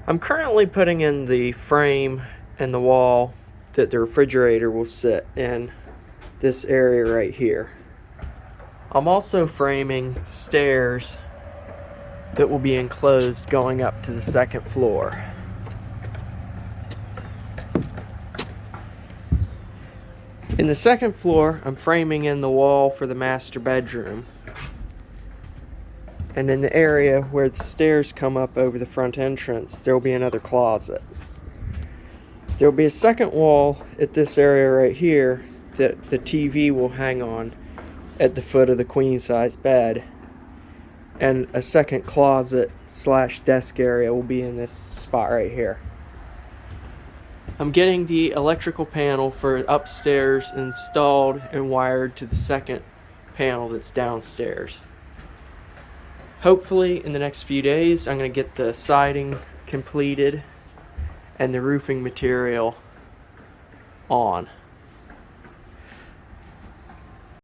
I'm currently putting in the frame and the wall that the refrigerator will sit in this area right here. I'm also framing the stairs that will be enclosed going up to the second floor. In the second floor, I'm framing in the wall for the master bedroom. And in the area where the stairs come up over the front entrance, there will be another closet. There will be a second wall at this area right here that the TV will hang on at the foot of the queen size bed. And a second closet / desk area will be in this spot right here. I'm getting the electrical panel for upstairs installed and wired to the second panel that's downstairs. Hopefully in the next few days I'm going to get the siding completed and the roofing material on.